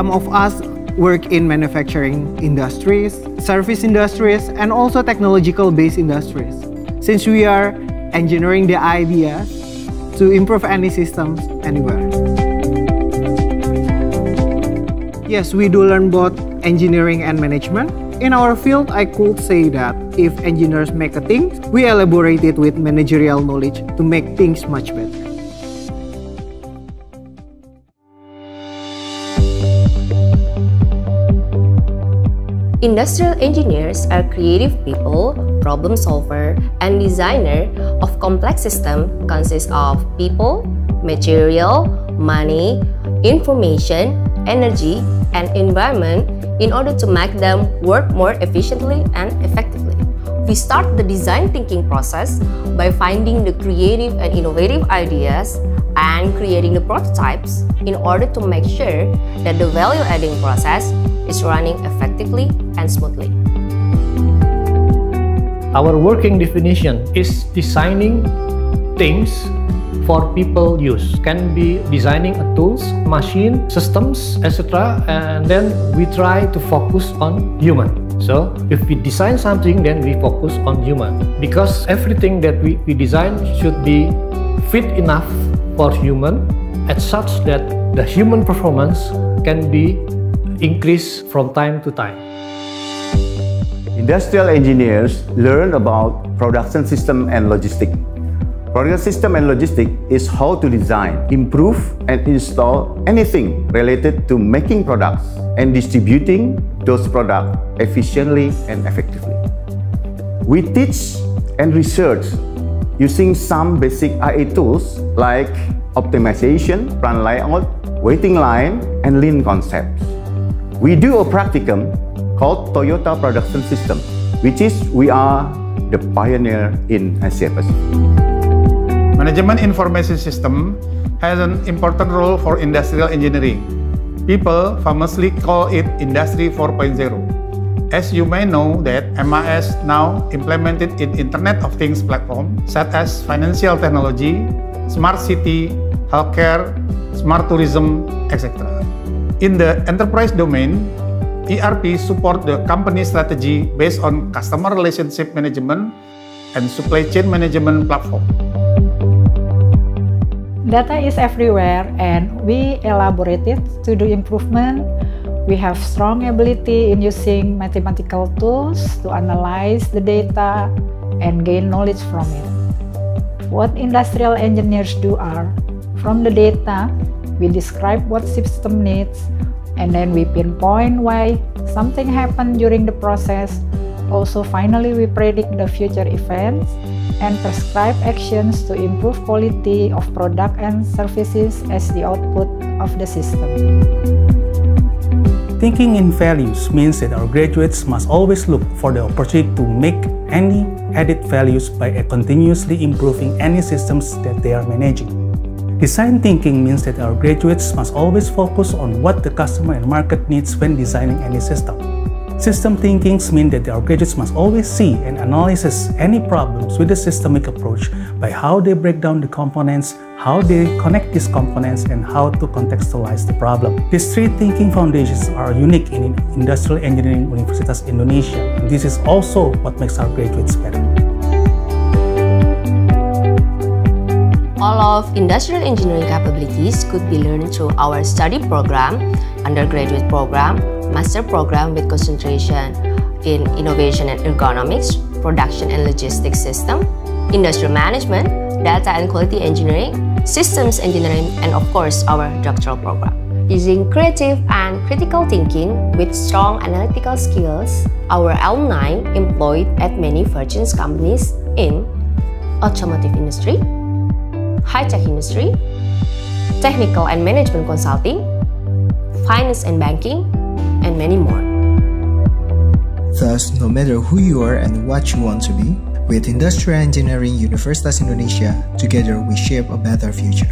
Some of us work in manufacturing industries, service industries, and also technological-based industries. Since we are engineering the ideas to improve any systems anywhere. Yes, we do learn both engineering and management. In our field, I could say that if engineers make a thing, we elaborate it with managerial knowledge to make things much better. Industrial engineers are creative people, problem solver, and designer of complex systems consist of people, material, money, information, energy, and environment in order to make them work more efficiently and effectively. We start the design thinking process by finding the creative and innovative ideas and creating the prototypes in order to make sure that the value-adding process is running effectively and smoothly. Our working definition is designing things for people use. Can be designing a tools, machine, systems, etc. And then we try to focus on human. So if we design something, then we focus on human. Because everything that we design should be fit enough for human at such that the human performance can be increased from time to time. Industrial engineers learn about production system and logistics. Production system and logistics is how to design, improve, and install anything related to making products and distributing those products efficiently and effectively. We teach and research using some basic IA tools like optimization, plant layout, waiting line, and lean concepts. We do a practicum called Toyota Production System, which is we are the pioneer in Asia Pacific. Management information system has an important role for industrial engineering. People famously call it Industry 4.0. As you may know that MIS now implemented in Internet of Things platform such as financial technology, smart city, healthcare, smart tourism, etc. In the enterprise domain, ERP support the company strategy based on customer relationship management and supply chain management platform. Data is everywhere and we elaborate it to do improvement. We have strong ability in using mathematical tools to analyze the data and gain knowledge from it. What industrial engineers do are, from the data, we describe what system needs, and then we pinpoint why something happened during the process. Also, finally, we predict the future events and prescribe actions to improve quality of product and services as the output of the system. Thinking in values means that our graduates must always look for the opportunity to make any added values by continuously improving any systems that they are managing. Design thinking means that our graduates must always focus on what the customer and market needs when designing any system. System thinking means that our graduates must always see and analyze any problems with a systemic approach by how they break down the components, how they connect these components, and how to contextualize the problem. These three thinking foundations are unique in Industrial Engineering Universitas Indonesia. And this is also what makes our graduates better. All of industrial engineering capabilities could be learned through our study program, undergraduate program, master program with concentration in innovation and ergonomics, production and logistics system, industrial management, data and quality engineering, systems engineering, and of course our doctoral program. Using creative and critical thinking with strong analytical skills, our alumni employed at many Fortune companies in automotive industry, high-tech industry, technical and management consulting, finance and banking, and many more. Thus, no matter who you are and what you want to be, with Industrial Engineering Universitas Indonesia, together we shape a better future.